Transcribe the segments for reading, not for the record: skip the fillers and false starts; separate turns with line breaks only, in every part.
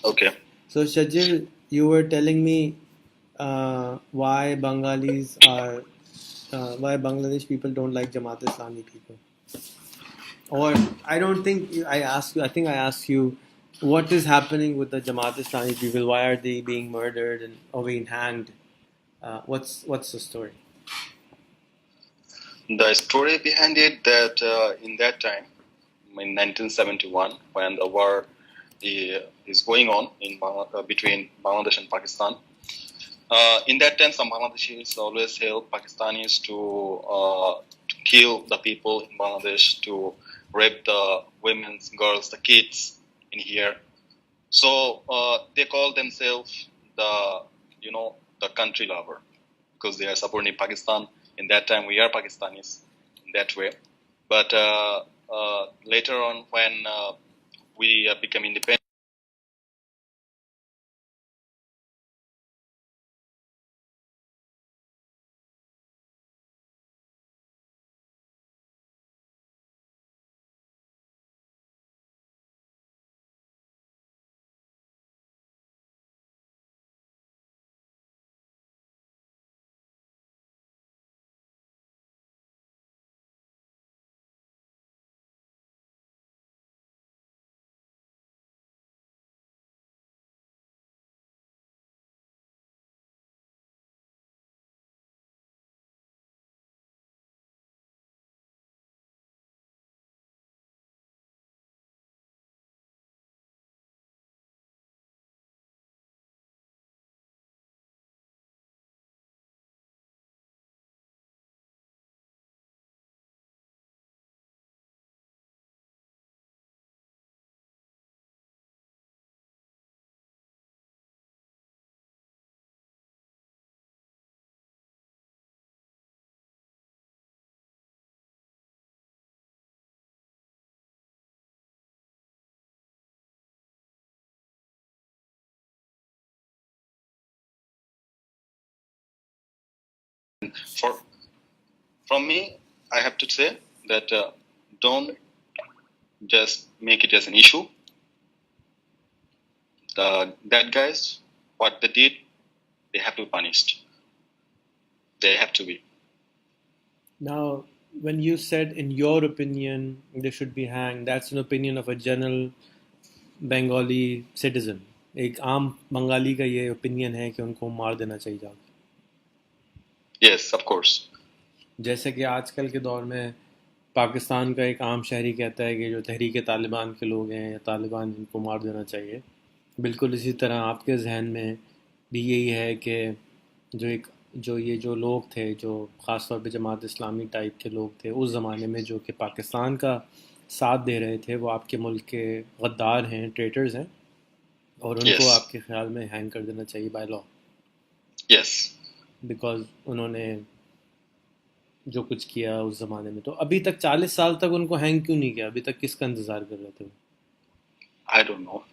Okay.
So Shajil, you were telling me why Bangladesh people don't like Jamaat Islami people. Or I don't think I asked you. I think I asked you, what is happening with the Jamaat Islami people? Why are they being murdered and or being hanged? What's the story?
The story behind it that in that time, in 1971, when the war is going on between Bangladesh and Pakistan, in that time, some Bangladeshis always help Pakistanis to kill the people in Bangladesh, to rape the women, girls, the kids in here. So they call themselves the the country lover because they are supporting Pakistan. In that time, we are Pakistanis in that way. But later on, when we become independent. For From me, I have to say that don't just make it as an issue. The that guys, what they did, they have to be punished. They have to be.
Now, when you said, in your opinion, they should be hanged, that's an opinion of a general Bengali citizen. एक आम बंगाली का ये opinion है कि उनको मार देना चाहिए जाके.
Yes, of course.
जैसे कि आजकल के दौर में पाकिस्तान का एक आम शहरी कहता है कि जो तहरीक तालिबान के लोग हैं या तालिबान, इनको मार देना चाहिए. बिल्कुल इसी तरह आपके जहन में भी यही है कि जो लोग थे, जो ख़ास तौर पे जमात इस्लामी टाइप के लोग थे उस ज़माने में, जो कि पाकिस्तान का साथ दे रहे थे, वो आपके मुल्क के गद्दार हैं, ट्रेटर्स हैं, और उनको
Yes.
आपके ख्याल में हैंग कर देना चाहिए बाय लॉ,
Yes.
बिकॉज उन्होंने जो कुछ किया उस ज़माने में. तो अभी तक 40 साल तक उनको हैंग क्यों नहीं किया? अभी तक किसका इंतज़ार कर रहे थे वो?
I don't know.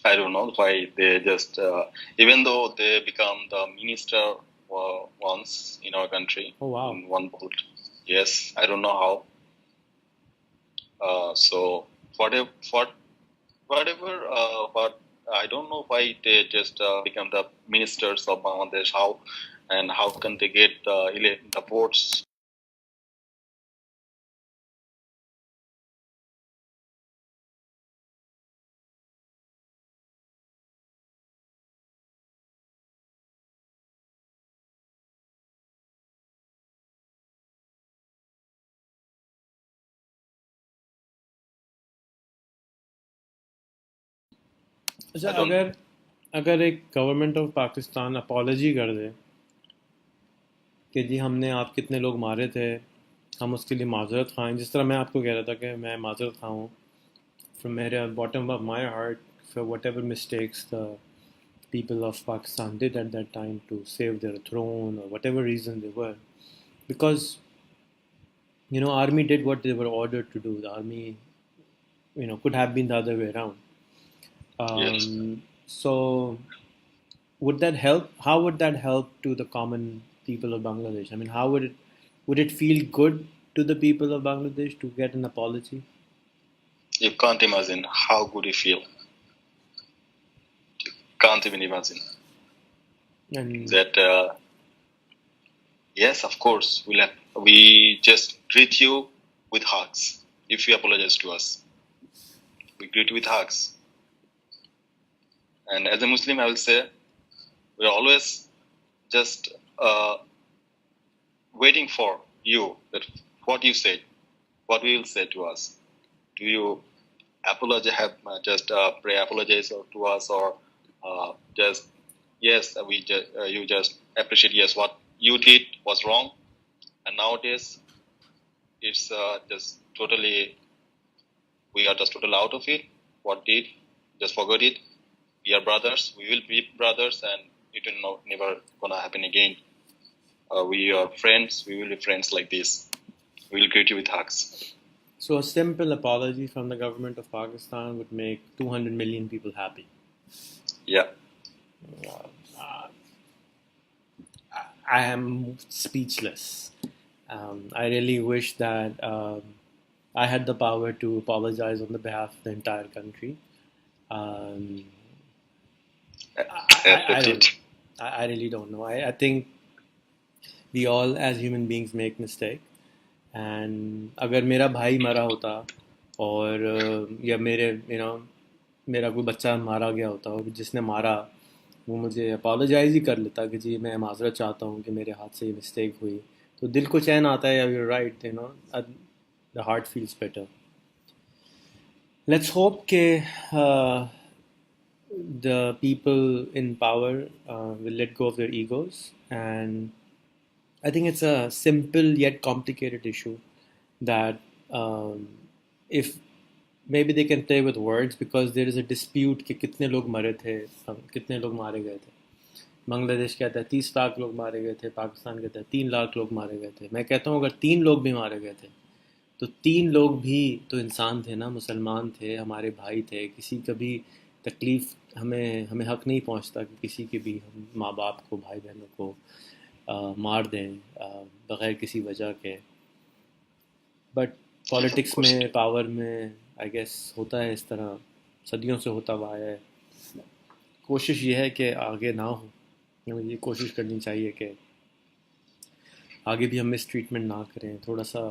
I don't know why they just, even though they become the minister once in our country
Oh wow.
in one vote. Yes, I don't know how. So whatever, what I don't know why they just become the ministers of Bangladesh. How and how can they get the votes?
अच्छा,
I don't.
अगर अगर एक government of Pakistan apology कर दे कि जी हमने आप कितने लोग मारे थे, हम उसके लिए माजरत खाएं, जिस तरह मैं आपको कह रहा था कि मैं माजरत खाऊँ फ्रॉम मेरे bottom of my heart for what ever mistakes the people of Pakistan did at that time to save their throne or whatever reason they were. Because, army did what they were ordered to do. The army, could have been the other way around.
Yes.
So would that help? How would that help to the common people of Bangladesh? I mean, how would it feel good to the people of Bangladesh to get an apology?
You can't imagine how good you feel. can't even imagine
And
that. Yes, of course. We just greet you with hugs. If you apologize to us, we greet you with hugs. And as a Muslim, I will say we're always just waiting for you, that what you said, what we will say to us. Do you apologize? Have just pray apologize to us, or just yes, you just appreciate yes what you did was wrong, and nowadays it's just totally we are just totally out of it. What did? Just forget it. We are brothers. We will be brothers, and it will never gonna happen again. We are friends. We will be friends like this. We will greet you with hugs.
so a simple apology from the government of Pakistan would make 200 million people happy.
Yeah.
I am speechless. I really wish that I had the power to apologize on the behalf of the entire country. Um, I don't know. I really don't know. I think we all as human beings make mistake. And अगर मेरा भाई मरा होता और या मेरा कोई बच्चा मारा गया होता और जिसने मारा वो मुझे अपोलोजाइज ही कर लेता कि जी मैं माजरत चाहता हूँ कि मेरे हाथ से ये मिस्टेक हुई, तो दिल को चैन आता है, you right, the heart feels better. Let's hope के the people in power will let go of their egos. And I think it's a simple yet complicated issue that if maybe they can play with words, because there is a dispute कि कितने लोग मरे थे, कितने लोग मारे गए थे. बांग्लादेश कहता है 30 लाख लोग मारे गए थे, पाकिस्तान कहता है 3 लाख लोग मारे गए थे. मैं कहता हूँ अगर 3 लोग भी मारे गए थे तो 3 लोग भी तो इंसान थे ना, मुसलमान थे, हमारे भाई थे. किसी का भी तकलीफ़ हमें हक नहीं पहुँचता कि किसी के भी हम माँ बाप को, भाई बहनों को मार दें बग़ैर किसी वजह के. बट पॉलिटिक्स में, पावर में आई गेस होता है इस तरह, सदियों से होता हुआ है. कोशिश ये है कि आगे ना हो. हमें ये कोशिश करनी चाहिए कि आगे भी हम मिस ट्रीटमेंट ना करें. थोड़ा सा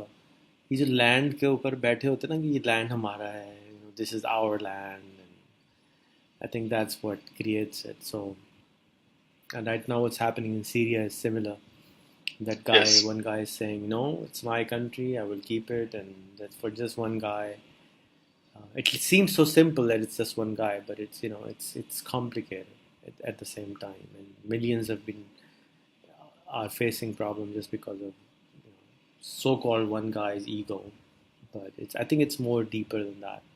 ये जो लैंड के ऊपर बैठे होते हैं ना कि ये लैंड हमारा है, this is our land, I think that's what creates it. So and right now what's happening in Syria is similar. That guy,
Yes.
one guy is saying, no, it's my country, I will keep it, and that's for just one guy. It seems so simple that it's just one guy, but it's complicated at the same time, and millions are facing problems just because of so-called one guy's ego. But I think it's more deeper than that.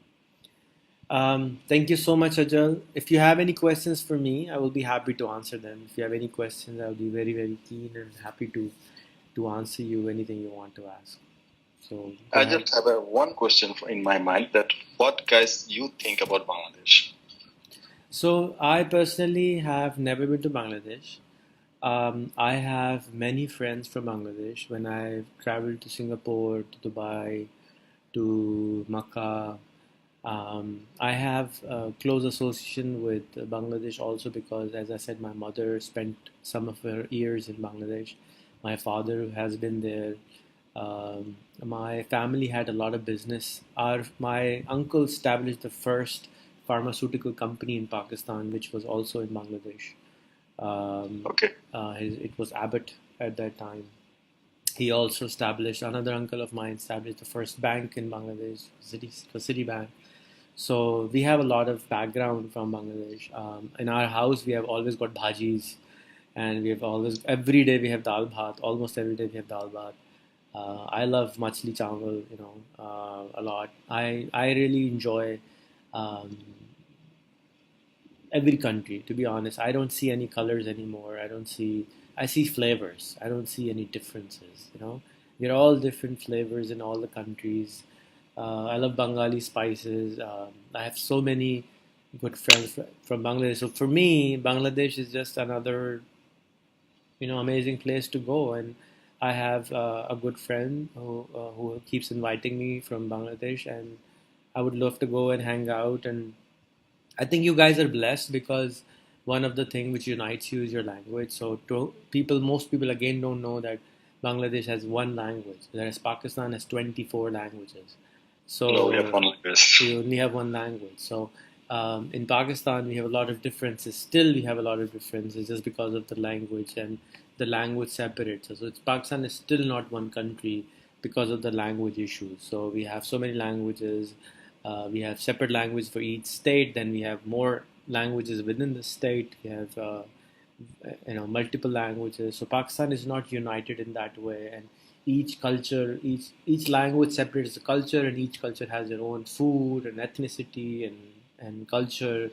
Thank you so much, Ajal. If you have any questions for me, I will be happy to answer them. If you have any questions, I will be very, very keen and happy to answer you anything you want to ask. So
I just have one question in my mind, that what guys you think about Bangladesh?
So I personally have never been to Bangladesh. I have many friends from Bangladesh. When I've traveled to Singapore, to Dubai, to Makkah, I have a close association with Bangladesh also because, as I said, my mother spent some of her years in Bangladesh. My father has been there. My family had a lot of business. My uncle established the first pharmaceutical company in Pakistan, which was also in Bangladesh.
Okay.
It was Abbott at that time. He also established, another uncle of mine established the first bank in Bangladesh, Citibank. So we have a lot of background from Bangladesh. In our house, we have always got bhajis, and we have always, every day we have dal bhat. Almost every day we have dal bhat. I love machli chawal, a lot. I really enjoy every country. To be honest, I don't see any colors anymore. I see flavors. I don't see any differences. We're all different flavors in all the countries. I love Bengali spices. I have so many good friends from Bangladesh. So for me, Bangladesh is just another, amazing place to go. And I have a good friend who keeps inviting me from Bangladesh, and I would love to go and hang out. And I think you guys are blessed because one of the things which unites you is your language. So most people again don't know that Bangladesh has one language, whereas Pakistan has 24 languages.
No, we have
So
one language.
we only have one language. So in Pakistan, we have a lot of differences. Still, we have a lot of differences just because of the language, and the language separates us. So Pakistan is still not one country because of the language issues. So we have so many languages. We have separate language for each state. Then we have more languages within the state. We have multiple languages. So Pakistan is not united in that way, and each culture, each language separates the culture, and each culture has their own food and ethnicity and culture.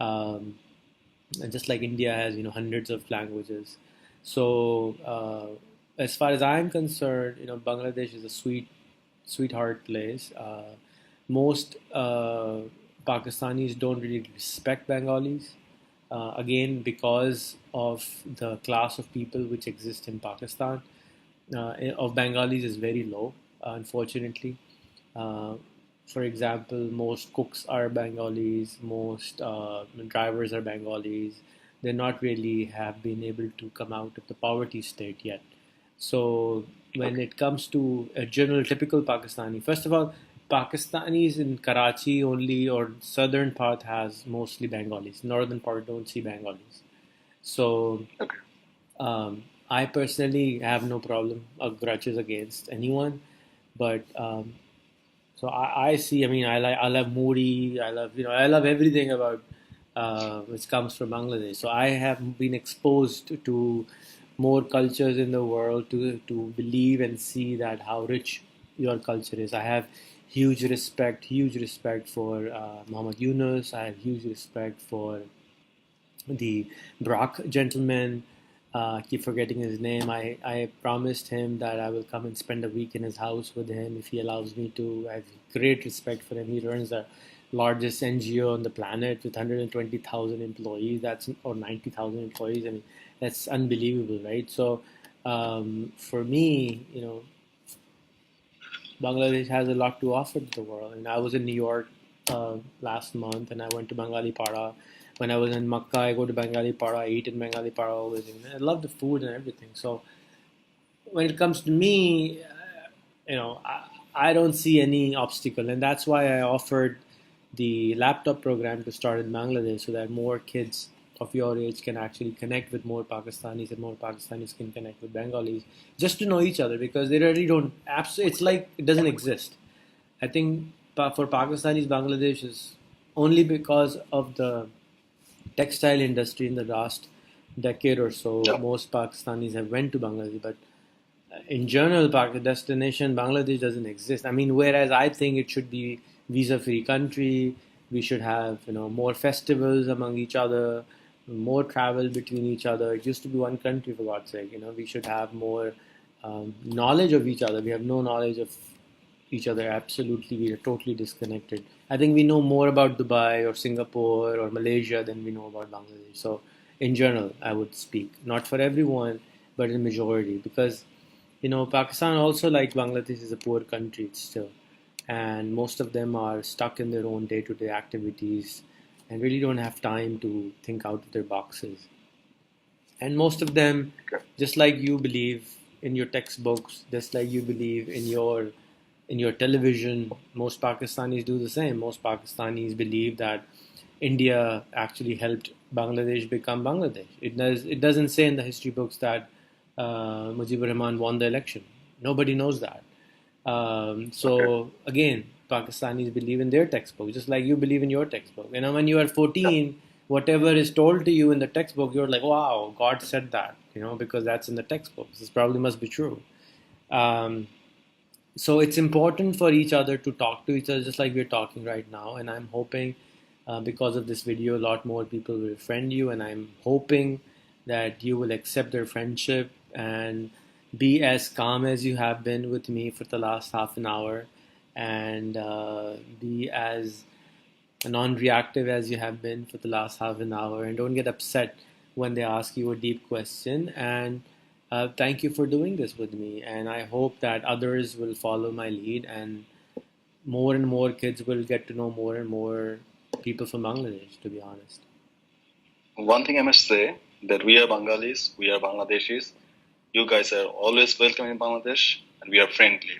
Um, and just like India has hundreds of languages. So as far as I'm concerned, Bangladesh is a sweetheart place. Most Pakistanis don't really respect Bengalis. Again, because of the class of people which exist in Pakistan, of Bengalis is very low, unfortunately. Uh, for example, most cooks are Bengalis, most drivers are Bengalis. They're not really have been able to come out of the poverty state yet. So when
Okay.
it comes to a general typical Pakistani, first of all, Pakistanis in Karachi only or southern part has mostly Bengalis. Northern part don't see Bengalis. So
Okay.
I personally have no problem or grudges against anyone, but so I see. I mean, I love Moody. I love everything about which comes from Bangladesh. So I have been exposed to more cultures in the world to believe and see that how rich your culture is. I have huge respect for Muhammad Yunus. I have huge respect for the Brock gentleman. I keep forgetting his name. I promised him that I will come and spend a week in his house with him if he allows me to. I have great respect for him. He runs the largest NGO on the planet with 120,000 employees. That's or 90,000 employees. I mean, that's unbelievable, right? So for me, Bangladesh has a lot to offer to the world. And I was in New York last month, and I went to Bengali Para. When I was in Makkah, I go to Bengali Para. I eat in Bengali Para always. And I love the food and everything. So when it comes to me, I don't see any obstacle, and that's why I offered the laptop program to start in Bangladesh so that more kids of your age can actually connect with more Pakistanis and more Pakistanis can connect with Bengalis just to know each other because they really don't. It's like it doesn't exist. I think for Pakistanis, Bangladesh is only because of the textile industry in the last decade or so.
Yeah.
Most Pakistanis have went to Bangladesh, but in general, destination Bangladesh doesn't exist. I mean, whereas I think it should be visa-free country, we should have more festivals among each other, more travel between each other. It used to be one country for God's sake. We should have more knowledge of each other. We have no knowledge of each other. Absolutely, we are totally disconnected. I think we know more about Dubai or Singapore or Malaysia than we know about Bangladesh. So, in general, I would speak not for everyone, but in majority because Pakistan also, like Bangladesh, is a poor country still, and most of them are stuck in their own day-to-day activities and really don't have time to think out of their boxes. And most of them,
Okay.
just like you believe in your textbooks, just like you believe in your television, most Pakistanis do the same. Most Pakistanis believe that India actually helped Bangladesh become Bangladesh. It doesn't say in the history books that Mujibur Rahman won the election. Nobody knows that.
Okay.
So again, Pakistanis believe in their textbook, just like you believe in your textbook. When you are
Yeah.
14, whatever is told to you in the textbook, you're like, wow, God said that, because that's in the textbook. This probably must be true. Um, so it's important for each other to talk to each other, just like we're talking right now. And I'm hoping, because of this video, a lot more people will friend you, and I'm hoping that you will accept their friendship and be as calm as you have been with me for the last half an hour, and be as non-reactive as you have been for the last half an hour, and don't get upset when they ask you a deep question. And thank you for doing this with me, and I hope that others will follow my lead, and more kids will get to know more and more people from Bangladesh, to be honest.
one thing I must say, that we are Bengalis, we are Bangladeshis. You guys are always welcome in Bangladesh, and we are friendly.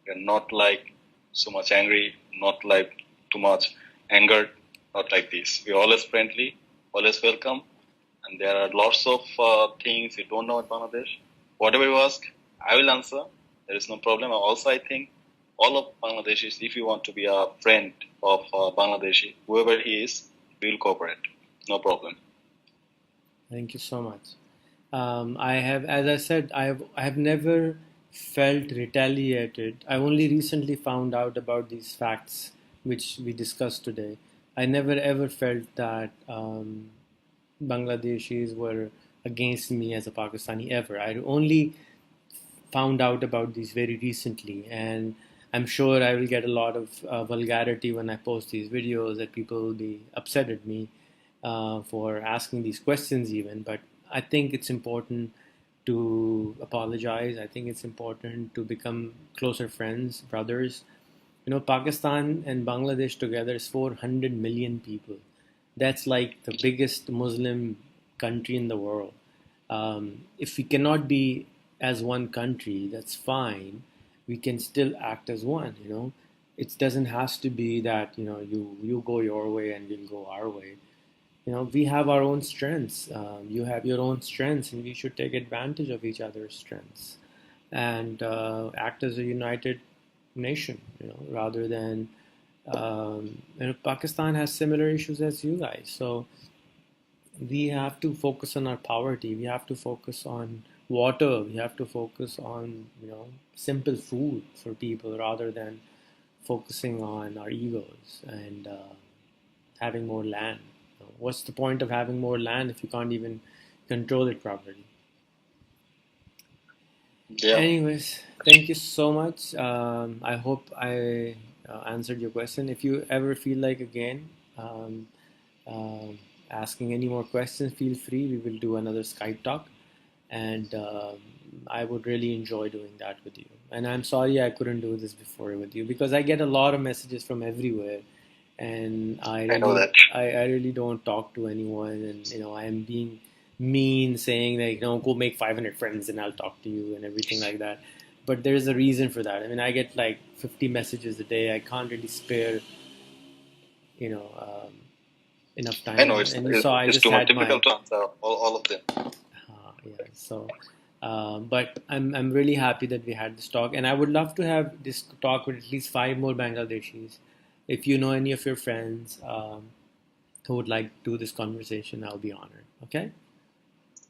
We are not like so much angry, not like too much angered, not like this. We are always friendly, always welcome, and there are lots of things you don't know about Bangladesh. Whatever you ask, I will answer. There is no problem. Also, I think all of Bangladeshis, if you want to be a friend of Bangladeshi, whoever he is, we will cooperate. No problem.
Thank you so much. I have, as I said, I have never felt retaliated. I only recently found out about these facts which we discussed today. I never ever felt that Bangladeshis were against me as a Pakistani ever. I only found out about these very recently, and I'm sure I will get a lot of vulgarity when I post these videos, that people will be upset at me for asking these questions, even. But I think it's important to apologize. I think it's important to become closer friends, brothers. You know, Pakistan and Bangladesh together is 400 million people. That's like the biggest Muslim country in the world. If we cannot be as one country, that's fine. We can still act as one. You know, it doesn't has to be that you go your way and we'll go our way. You know, we have our own strengths. You have your own strengths, and we should take advantage of each other's strengths and act as a united nation. You know, rather than Pakistan has similar issues as you guys, so we have to focus on our poverty. We have to focus on water. We have to focus on simple food for people rather than focusing on our egos and having more land. What's the point of having more land if you can't even control it properly?
Yeah.
Anyways, thank you so much. I hope I answered your question. If you ever feel like again asking any more questions, feel free. We will do another Skype talk, and I would really enjoy doing that with you. And I'm sorry I couldn't do this before with you, because I get a lot of messages from everywhere, and I
know
really,
that.
I really don't talk to anyone, and I am being mean, saying like, go make 500 friends and I'll talk to you and everything like that. But there's a reason for that. I mean, I get like 50 messages a day. I can't really spare, you know, enough
I
time.
know
And you saw I
it's
just
too much
had my
difficult to answer all of them.
yeah. So, but I'm really happy that we had this talk, and I would love to have this talk with at least 5 more Bangladeshis. If you know any of your friends who would like to do this conversation, I'll be honored. Okay.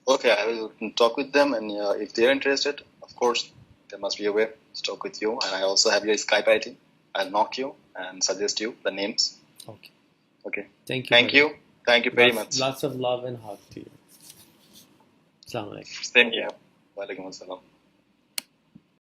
Okay, I will talk with them, and if they're interested, of course, there must be a way to talk with you. And I also have your Skype ID. I'll knock you and suggest you the names.
Okay.
Okay.
Thank you.
Thank you. Thank you very much.
Lots of love and hug to you. Assalamu alaikum.
Same here. Walaikum assalam.